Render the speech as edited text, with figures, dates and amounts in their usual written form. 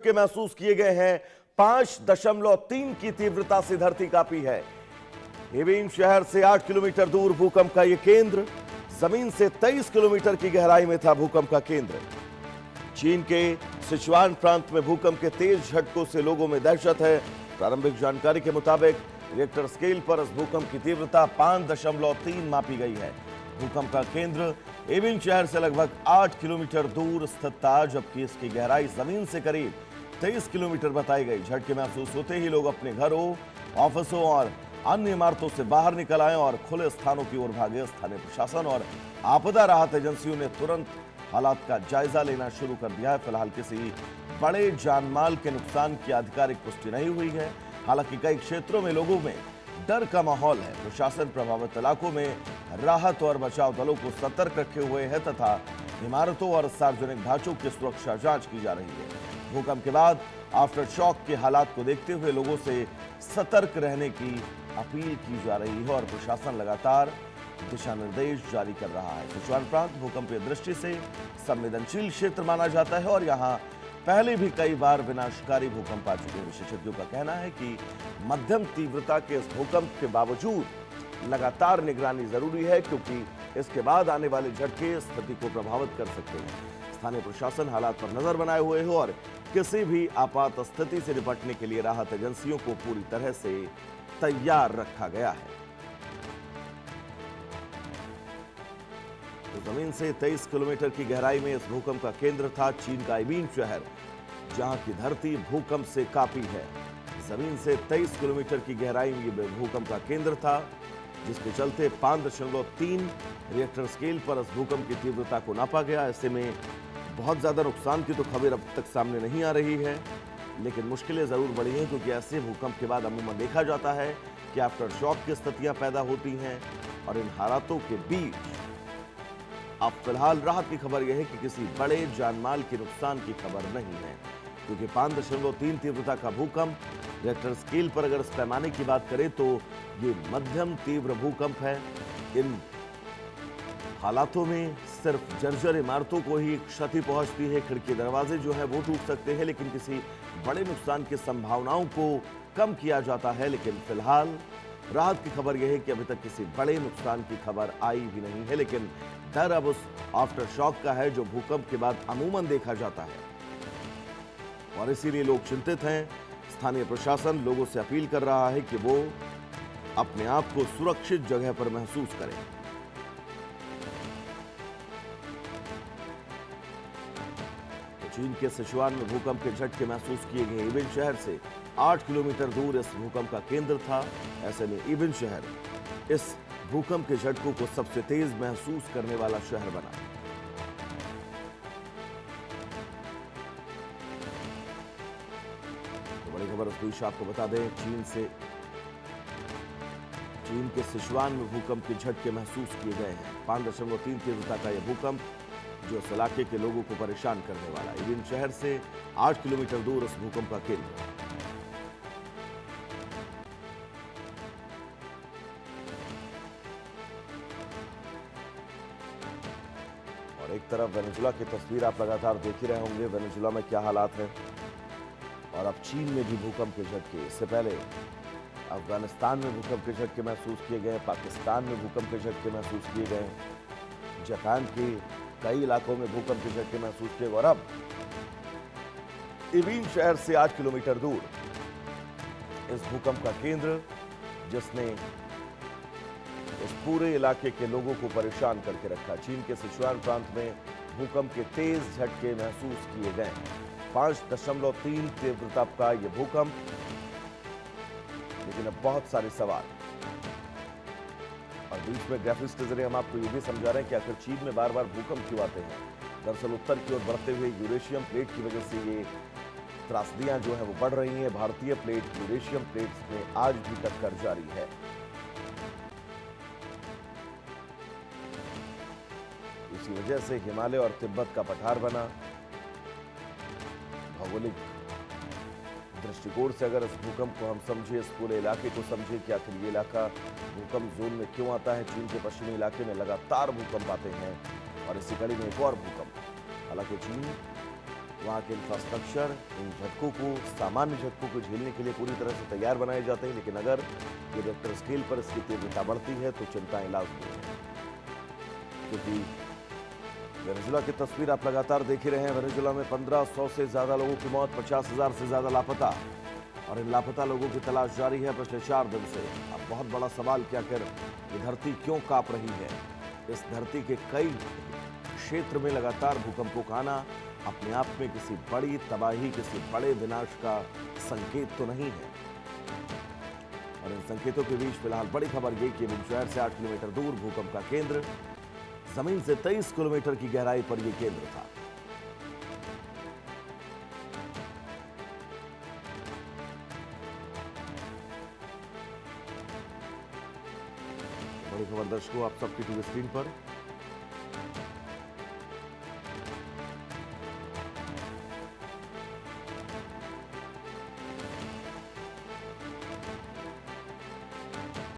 झटके महसूस किए गए हैं। 5.3 की तीव्रता से धरती कांपी है। हेबिन शहर से 8 किलोमीटर दूर भूकंप का यह केंद्र, जमीन से 23 किलोमीटर की गहराई में था भूकंप का केंद्र। चीन के सिचुआन प्रांत में भूकंप के तेज झटकों से लोगों में दहशत है। प्रारंभिक जानकारी के मुताबिक रिक्टर स्केल पर इस भूकंप की तीव्रता 5.3 मापी गई है। भूकंप का केंद्र हेबिन शहर से लगभग 8 किलोमीटर दूर स्थित था, जबकि इसकी गहराई जमीन से करीब 23 किलोमीटर बताई गई। झटके महसूस होते ही लोग अपने घरों, ऑफिसों और अन्य इमारतों से बाहर निकल आए और खुले स्थानों की ओर भागे। स्थानीय प्रशासन और आपदा राहत एजेंसियों ने तुरंत हालात का जायजा लेना शुरू कर दिया है। फिलहाल किसी बड़े जानमाल के नुकसान की आधिकारिक पुष्टि नहीं हुई है। हालांकि कई क्षेत्रों में लोगों में डर का माहौल है। प्रशासन प्रभावित इलाकों में राहत और बचाव दलों को सतर्क रखे हुए है तथा इमारतों और सार्वजनिक ढांचों की सुरक्षा जांच की जा रही है। भूकंप के बाद आफ्टर शॉक के हालात को देखते हुए लोगों से सतर्क रहने की अपील की जा रही है और प्रशासन लगातार दिशा निर्देश जारी कर रहा है। सिचुआन प्रांत भूकंपीय दृष्टि से संवेदनशील क्षेत्र माना जाता है और यहाँ पहले भी कई बार विनाशकारी भूकंप आ चुके हैं। विशेषज्ञों का कहना है कि मध्यम तीव्रता के इस भूकंप के बावजूद लगातार निगरानी जरूरी है, क्योंकि इसके बाद आने वाले झटके स्थिति को प्रभावित कर सकते हैं। स्थानीय प्रशासन हालात पर नजर बनाए हुए है और किसी भी आपात स्थिति से निपटने के लिए राहत एजेंसियों को पूरी तरह से तैयार रखा गया है। तो जमीन से 23 किलोमीटर की गहराई में इस भूकंप का केंद्र था चीन का हेबिन शहर, जहां की धरती भूकंप से कांपी है। जमीन से 23 किलोमीटर की गहराई में यह भूकंप का केंद्र था, जिसके चलते 5.3 रिक्टर स्केल पर इस भूकंप की तीव्रता को नापा गया। ऐसे में बहुत ज्यादा नुकसान की तो खबर अब तक सामने नहीं आ रही है, लेकिन मुश्किलें जरूर बढ़ी हैं, क्योंकि ऐसे भूकंप के बाद अमूमन देखा जाता है कि आफ्टर शॉक की स्थितियां पैदा होती हैं और इन हालातों के बीच अब फिलहाल राहत की खबर यह है कि किसी बड़े जानमाल के नुकसान की खबर नहीं है, क्योंकि 5.3 तीव्रता का भूकंप रिक्टर स्केल पर अगर इस पैमाने की बात करें तो ये मध्यम तीव्र भूकंप है। इन हालातों में सिर्फ जर्जर इमारतों को ही क्षति पहुंचती है, खिड़की दरवाजे जो है वो टूट सकते हैं, लेकिन किसी बड़े नुकसान की संभावनाओं को कम किया जाता है। लेकिन फिलहाल राहत की खबर यह है कि अभी तक किसी बड़े नुकसान की खबर आई भी नहीं है, लेकिन डर अब उस आफ्टर शॉक का है जो भूकंप के बाद अमूमन देखा जाता है और इसीलिए लोग चिंतित हैं। स्थानीय प्रशासन लोगों से अपील कर रहा है कि वो अपने आप को सुरक्षित जगह पर महसूस करें। तो चीन के सिचुआन में भूकंप के झटके महसूस किए गए। हेबिन शहर से 8 किलोमीटर दूर इस भूकंप का केंद्र था। ऐसे में हेबिन शहर इस भूकंप के झटकों को सबसे तेज महसूस करने वाला शहर बना। तो बड़ी खबर इस बीच आपको बता दें, चीन के सिचुआन में भूकंप के झटके महसूस किए गए हैं। 5.3 तीव्रता का यह भूकंप जो इस इलाके के लोगों को परेशान करने वाला है। हेबिन शहर से 8 किलोमीटर दूर इस भूकंप का केंद्र। और एक तरफ वेनेजुला की तस्वीर आप लगातार देख ही रहे होंगे, वेनेजुला में क्या हालात हैं। और अब चीन में भी भूकंप के झटके। इससे पहले अफगानिस्तान में भूकंप के झटके महसूस किए गए, पाकिस्तान में भूकंप के झटके महसूस किए गए, जापान के कई इलाकों में भूकंप के झटके महसूस किए गए और अब हेबिन शहर से 8 किलोमीटर दूर इस भूकंप का केंद्र, जिसने इस पूरे इलाके के लोगों को परेशान करके रखा। चीन के सिचुआन प्रांत में भूकंप के तेज झटके महसूस किए गए। 5.3 तीव्रता का यह भूकंप, लेकिन अब बहुत सारे सवाल और बीच में ग्राफिक्स के जरिए हम आपको यह भी समझा रहे हैं कि आखिर चीन में बार बार भूकंप क्यों आते हैं। दरअसल उत्तर की ओर बढ़ते हुए यूरेशियम प्लेट की वजह से ये त्रासदियां जो है वो बढ़ रही हैं। भारतीय प्लेट यूरेशियम प्लेट्स में आज भी टक्कर जारी है। इसी वजह से हिमालय और तिब्बत का पठार बना। भौगोलिक दृष्टिकोण से अगर इस भूकंप को हम समझे, इस पूरे इलाके को समझे कि आखिर ये इलाका भूकंप जोन में क्यों आता है। चीन के पश्चिमी इलाके में लगातार भूकंप आते हैं और इसी कड़ी में एक और भूकंप। हालांकि चीन वहां के इंफ्रास्ट्रक्चर इन झटकों को, सामान्य झटकों को झेलने के लिए पूरी तरह से तैयार बनाए जाते हैं, लेकिन अगर ये रिक्टर स्केल पर इसकी तीव्रता बढ़ती है तो चिंताएं लाजमी है। क्योंकि वेनेजुला की तस्वीर आप लगातार देख ही रहे हैं। वेनेजुला में 1500 से ज्यादा लोगों की मौत, 50,000 से ज्यादा लापता, और इन लापता लोगों की तलाश जारी है पिछले 4 दिन से। अब बहुत बड़ा सवाल कि आखिर ये धरती क्यों कांप रही है। इस धरती के कई क्षेत्र में लगातार भूकंपों का आना अपने आप में किसी बड़ी तबाही, किसी बड़े विनाश का संकेत तो नहीं है। और इन संकेतों के बीच फिलहाल बड़ी खबर ये कि बिन शहर से 8 किलोमीटर दूर भूकंप का केंद्र, जमीन से 23 किलोमीटर की गहराई पर यह केंद्र था। बड़ी खबर दर्शकों आप सबकी टीवी स्क्रीन पर।